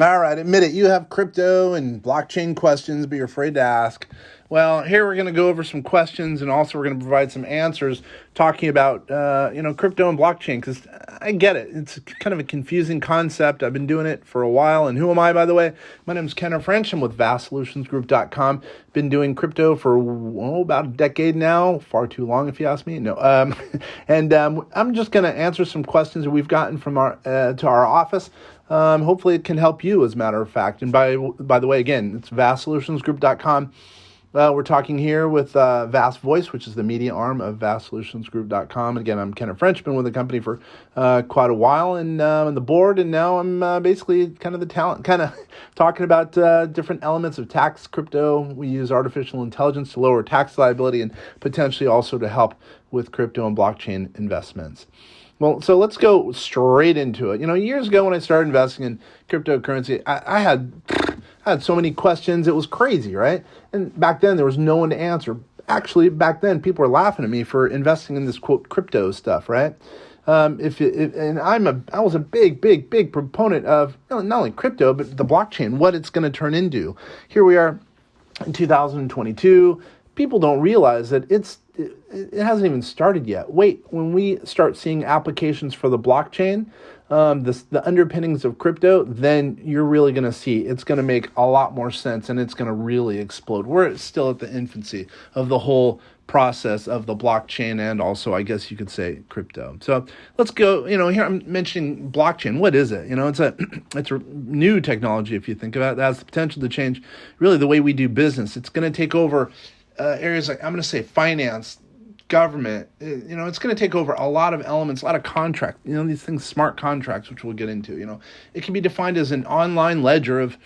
All right, admit it. You have crypto and blockchain questions, but you're afraid to ask. Well, here we're going to go over some questions, and also we're going to provide some answers talking about, crypto and blockchain, because I get it. It's kind of a confusing concept. I've been doing it for a while. And who am I, by the way? My name is Ken French. I'm with vastsolutionsgroup.com. Been doing crypto for about a decade now. Far too long, if you ask me. No. I'm just going to answer some questions that we've gotten from to our office. Hopefully it can help you, as a matter of fact. And by the way, again, it's vastsolutionsgroup.com. We're talking here with Vast Voice, which is the media arm of vastsolutionsgroup.com. Again, I'm Kenneth French, been with the company for quite a while, and on the board, and now I'm basically kind of the talent, kind of talking about different elements of tax crypto. We use artificial intelligence to lower tax liability and potentially also to help with crypto and blockchain investments. Well, so let's go straight into it. Years ago when I started investing in cryptocurrency, I had so many questions. It was crazy, right? And back then there was no one to answer. Actually, back then people were laughing at me for investing in this quote crypto stuff, right? I was a big proponent of not only crypto but the blockchain, what it's going to turn into. Here we are in 2022. People don't realize that it hasn't even started yet. Wait, when we start seeing applications for the blockchain, the underpinnings of crypto, then you're really going to see it's going to make a lot more sense, and it's going to really explode. We're still at the infancy of the whole process of the blockchain, and also, I guess you could say, crypto. So let's go. Here I'm mentioning blockchain. What is it? It's a new technology. If you think about it, that has the potential to change really the way we do business. It's going to take over areas like, I'm going to say, finance, government. It's going to take over a lot of elements, a lot of contract. These things, smart contracts, which we'll get into. It can be defined as an online ledger of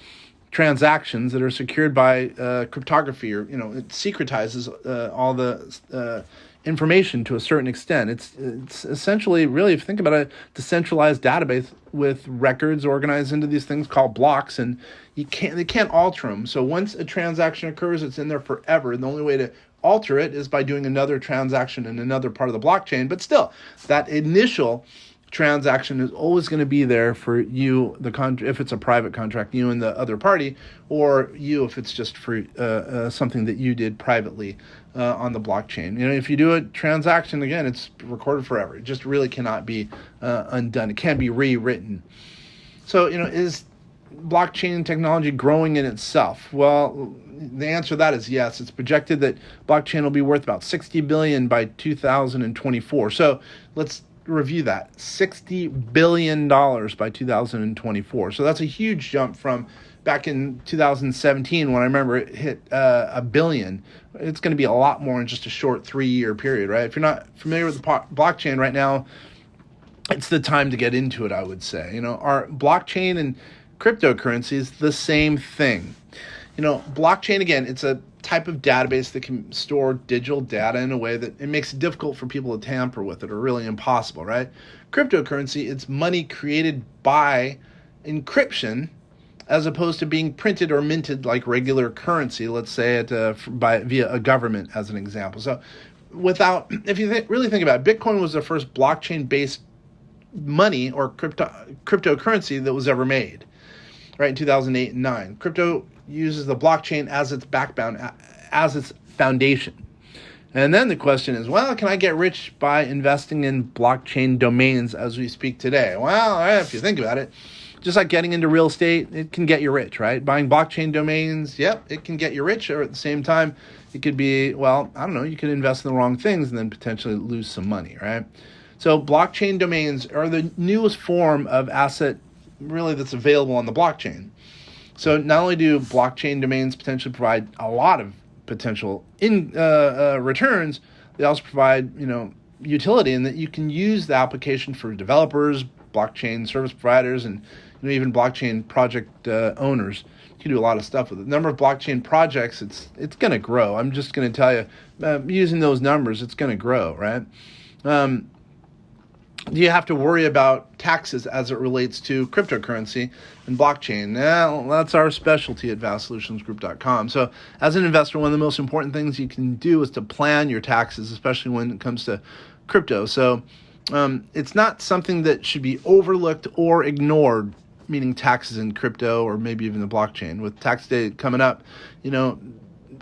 transactions that are secured by cryptography, or it secretizes all the information to a certain extent. It's essentially, really, if you think about it, a decentralized database with records organized into these things called blocks, and they can't alter them. So once a transaction occurs, it's in there forever. And the only way to alter it is by doing another transaction in another part of the blockchain. But still, that initial transaction is always going to be there for you, if it's a private contract, you and the other party, or you if it's just for something that you did privately on the blockchain. If you do a transaction, again, it's recorded forever. It just really cannot be undone. It can't be rewritten. So, is blockchain technology growing in itself? Well, the answer to that is yes. It's projected that blockchain will be worth about $60 billion by 2024. So let's review that. $60 billion by 2024. So that's a huge jump from back in 2017 when I remember it hit $1 billion. It's going to be a lot more in just a short 3-year period, right? If you're not familiar with the blockchain right now, it's the time to get into it, I would say. Our blockchain and cryptocurrency is the same thing. Blockchain, again, it's a type of database that can store digital data in a way that it makes it difficult for people to tamper with it, or really impossible, right? Cryptocurrency, it's money created by encryption as opposed to being printed or minted like regular currency, let's say it via a government, as an example. So if you really think about it, Bitcoin was the first blockchain-based money or cryptocurrency that was ever made, right, in 2008 and 2009. Crypto uses the blockchain as its backbone, as its foundation. And then the question is, well, can I get rich by investing in blockchain domains as we speak today? Well, if you think about it, just like getting into real estate, it can get you rich, right? Buying blockchain domains, yep, it can get you rich. Or at the same time, it could be, you could invest in the wrong things and then potentially lose some money, right? So blockchain domains are the newest form of asset really that's available on the blockchain. So not only do blockchain domains potentially provide a lot of potential returns, they also provide utility in that you can use the application for developers, blockchain service providers, and even blockchain project owners. You can do a lot of stuff with it. The number of blockchain projects, it's going to grow. I'm just going to tell you, using those numbers, it's going to grow, right? Do you have to worry about taxes as it relates to cryptocurrency and blockchain? Well, that's our specialty at vastsolutionsgroup.com. So as an investor, one of the most important things you can do is to plan your taxes, especially when it comes to crypto. So it's not something that should be overlooked or ignored meaning taxes in crypto or maybe even the blockchain. With tax day coming up,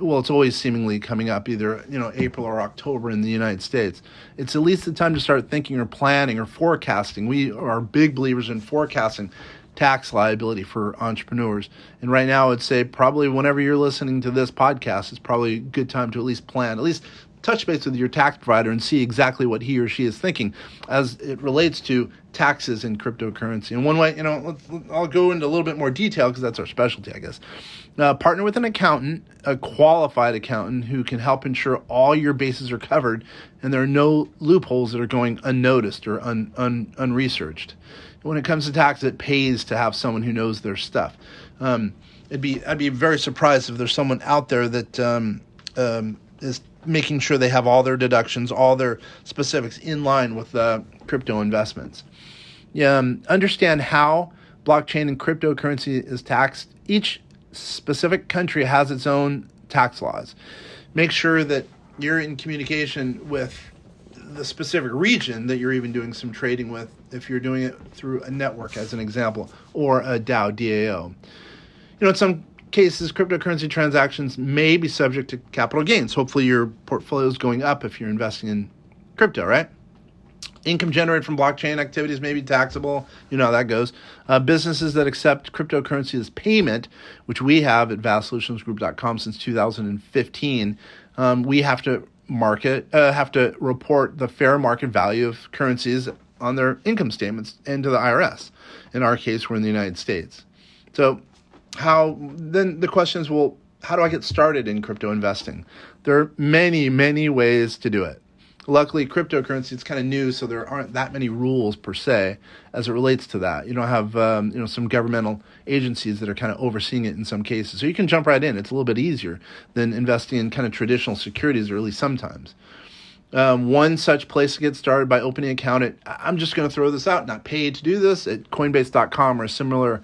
well, it's always seemingly coming up either, April or October in the United States. It's at least the time to start thinking or planning or forecasting. We are big believers in forecasting tax liability for entrepreneurs. And right now, I'd say probably whenever you're listening to this podcast, it's probably a good time to at least plan, at least touch base with your tax provider and see exactly what he or she is thinking as it relates to taxes in cryptocurrency. And one way, I'll go into a little bit more detail because that's our specialty, I guess. Partner with an accountant, a qualified accountant who can help ensure all your bases are covered and there are no loopholes that are going unnoticed or unresearched. When it comes to tax, it pays to have someone who knows their stuff. I'd be very surprised if there's someone out there that is making sure they have all their deductions, all their specifics in line with crypto investments. Understand how blockchain and cryptocurrency is taxed. Each specific country has its own tax laws. Make sure that you're in communication with the specific region that you're even doing some trading with, if you're doing it through a network, as an example, or a DAO. In some cases, cryptocurrency transactions may be subject to capital gains. Hopefully your portfolio is going up if you're investing in crypto, right? Income generated from blockchain activities may be taxable. You know how that goes. Businesses that accept cryptocurrency as payment, which we have at vastsolutionsgroup.com since 2015, we have to report the fair market value of currencies on their income statements and to the IRS. In our case, we're in the United States. So then the question is, well, how do I get started in crypto investing? There are many, many ways to do it. Luckily, cryptocurrency is kind of new, so there aren't that many rules per se as it relates to that. You don't have some governmental agencies that are kind of overseeing it in some cases. So you can jump right in. It's a little bit easier than investing in kind of traditional securities, or at least sometimes. One such place to get started by opening an account I'm just going to throw this out, not paid to do this, at Coinbase.com or a similar,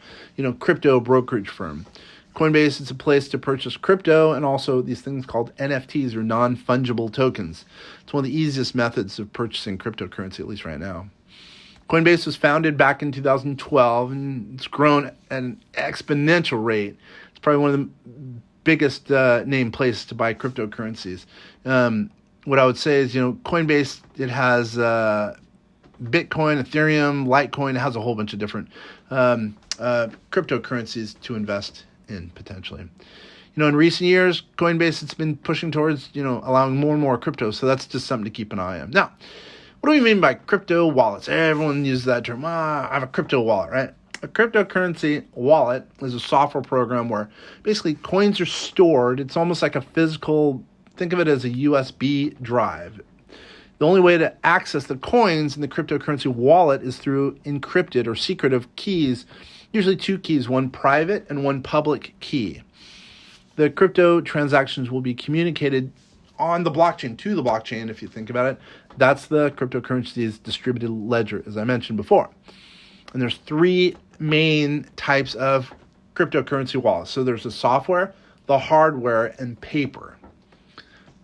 crypto brokerage firm. Coinbase is a place to purchase crypto and also these things called NFTs, or non-fungible tokens. It's one of the easiest methods of purchasing cryptocurrency, at least right now. Coinbase was founded back in 2012, and it's grown at an exponential rate. It's probably one of the biggest name places to buy cryptocurrencies. What I would say is, Coinbase, it has Bitcoin, Ethereum, Litecoin. It has a whole bunch of different cryptocurrencies to invest in potentially. In recent years, Coinbase, it's been pushing towards, allowing more and more crypto. So that's just something to keep an eye on. Now, what do we mean by crypto wallets? Everyone uses that term. I have a crypto wallet, right? A cryptocurrency wallet is a software program where basically coins are stored. It's almost like a physical, think of it as a USB drive. The only way to access the coins in the cryptocurrency wallet is through encrypted or secretive keys, usually two keys, one private and one public key. The crypto transactions will be communicated on the blockchain, to the blockchain, if you think about it. That's the cryptocurrency's distributed ledger, as I mentioned before. And there's three main types of cryptocurrency wallets. So there's the software, the hardware, and paper.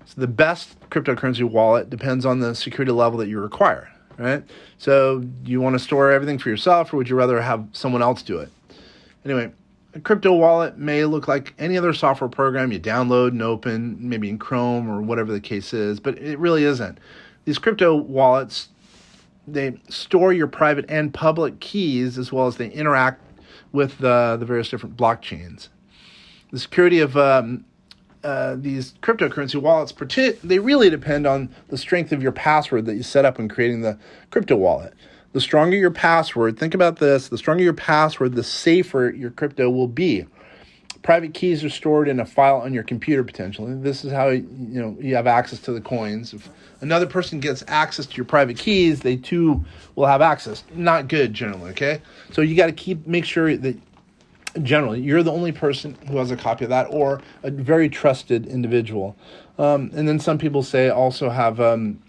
So the best cryptocurrency wallet depends on the security level that you require, right? So do you want to store everything for yourself, or would you rather have someone else do it? Anyway, a crypto wallet may look like any other software program you download and open, maybe in Chrome or whatever the case is, but it really isn't. These crypto wallets, they store your private and public keys, as well as they interact with the various different blockchains. The security of these cryptocurrency wallets, they really depend on the strength of your password that you set up when creating the crypto wallet. The stronger your password, think about this, the stronger your password, the safer your crypto will be. Private keys are stored in a file on your computer potentially. This is how you have access to the coins. If another person gets access to your private keys, they too will have access. Not good generally, okay? So you got to make sure that generally you're the only person who has a copy of that, or a very trusted individual. And then some people say also have an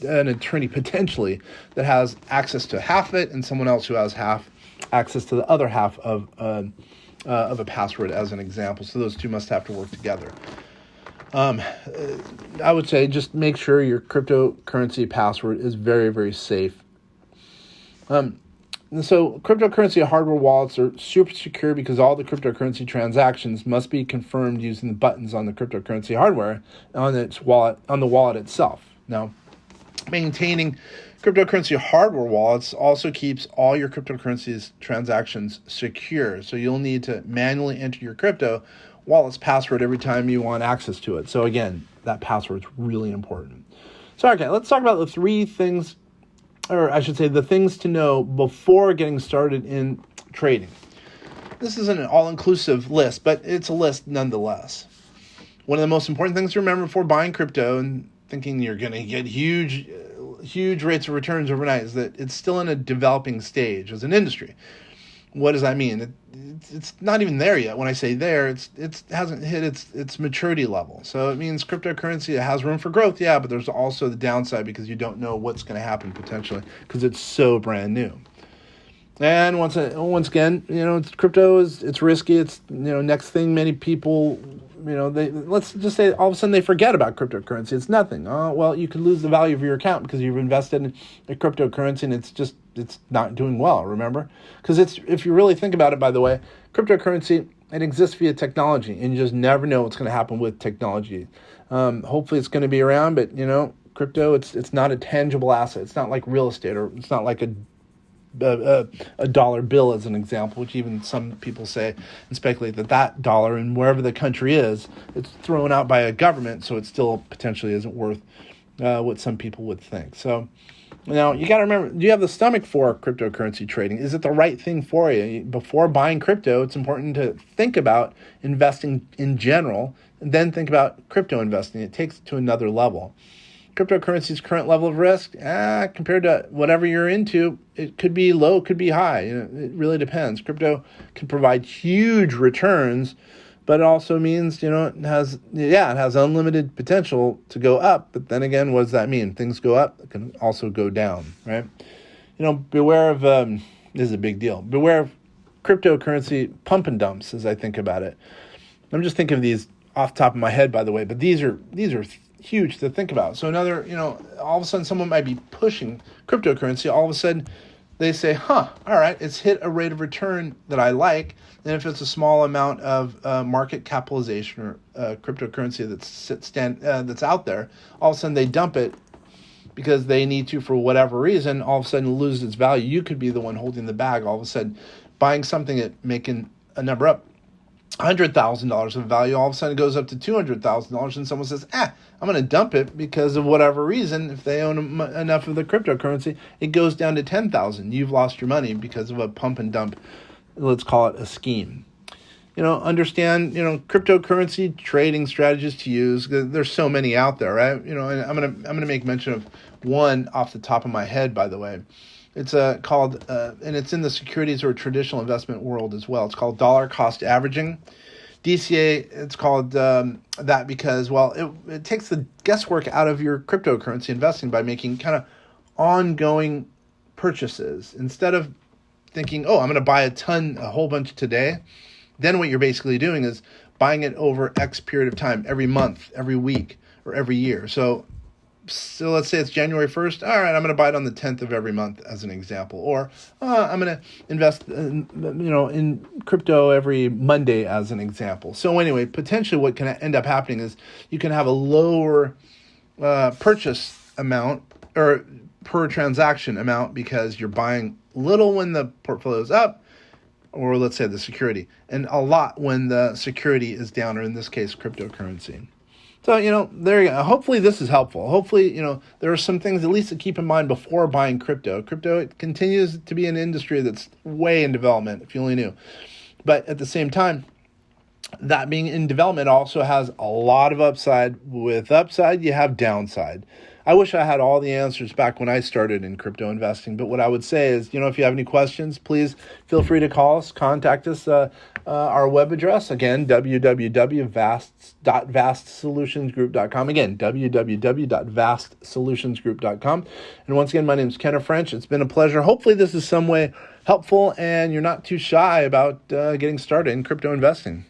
attorney potentially that has access to half of it, and someone else who has access to the other half of a password, as an example. So those two must have to work together. I would say just make sure your cryptocurrency password is very, very safe. And so cryptocurrency hardware wallets are super secure because all the cryptocurrency transactions must be confirmed using the buttons on the cryptocurrency hardware on its wallet, on the wallet itself. Now, maintaining cryptocurrency hardware wallets also keeps all your cryptocurrency's transactions secure. So you'll need to manually enter your crypto wallet's password every time you want access to it. So again, that password is really important. So okay, let's talk about the three things, or I should say the things to know before getting started in trading. This isn't an all-inclusive list, but it's a list nonetheless. One of the most important things to remember before buying crypto and thinking you're going to get huge rates of returns overnight is that it's still in a developing stage as an industry. What does that mean? It's not even there yet. When I say there, it hasn't hit its maturity level. So it means cryptocurrency has room for growth, yeah, but there's also the downside because you don't know what's going to happen potentially because it's so brand new. And once again, crypto it's risky. It's next thing many people, let's just say all of a sudden they forget about cryptocurrency. It's nothing. Oh, well, you could lose the value of your account because you've invested in a cryptocurrency and it's not doing well. Remember, because if you really think about it, by the way, cryptocurrency it exists via technology, and you just never know what's going to happen with technology. Hopefully, it's going to be around, but crypto it's not a tangible asset. It's not like real estate, or it's not like a dollar bill as an example, which even some people say and speculate that dollar in wherever the country is, it's thrown out by a government, so it still potentially isn't worth what some people would think. So now you got to remember, do you have the stomach for cryptocurrency trading? Is it the right thing for you? Before buying crypto, it's important to think about investing in general and then think about crypto investing. It takes it to another level. Cryptocurrency's current level of risk, compared to whatever you're into, it could be low, could be high. It really depends. Crypto can provide huge returns, but it also means, it has unlimited potential to go up. But then again, what does that mean? Things go up, it can also go down, right? Beware of, this is a big deal. Beware of cryptocurrency pump and dumps as I think about it. I'm just thinking of these off the top of my head, by the way, but these are huge to think about. So all of a sudden someone might be pushing cryptocurrency. All of a sudden they say, all right, it's hit a rate of return that I like. And if it's a small amount of market capitalization or cryptocurrency that's out there, all of a sudden they dump it because they need to for whatever reason, all of a sudden lose its value. You could be the one holding the bag. All of a sudden buying something at making a number up, $100,000 of value, all of a sudden it goes up to $200,000, and someone says, I'm going to dump it because of whatever reason. If they own enough of the cryptocurrency, it goes down to $10,000. You've lost your money because of a pump and dump. Let's call it a scheme. Understand, cryptocurrency trading strategies to use. There's so many out there, right? And I'm going to make mention of one off the top of my head, by the way. It's called, and it's in the securities or traditional investment world as well. It's called dollar cost averaging. DCA, it's called that because, it takes the guesswork out of your cryptocurrency investing by making kind of ongoing purchases. Instead of thinking, I'm going to buy a whole bunch today, then what you're basically doing is buying it over X period of time, every month, every week, or every year. So let's say it's January 1st. All right, I'm going to buy it on the 10th of every month as an example. Or I'm going to invest in crypto every Monday as an example. So anyway, potentially what can end up happening is you can have a lower purchase amount or per transaction amount because you're buying little when the portfolio is up, or let's say the security, and a lot when the security is down, or in this case, cryptocurrency. So, there you go. Hopefully this is helpful. Hopefully, there are some things at least to keep in mind before buying crypto. Crypto, it continues to be an industry that's way in development, if you only knew. But at the same time, that being in development also has a lot of upside. With upside, you have downside. I wish I had all the answers back when I started in crypto investing. But what I would say is, if you have any questions, please feel free to call us, contact us. Our web address, again, www.vastsolutionsgroup.com. Again, www.vastsolutionsgroup.com. And once again, my name is Kenneth French. It's been a pleasure. Hopefully this is some way helpful and you're not too shy about getting started in crypto investing.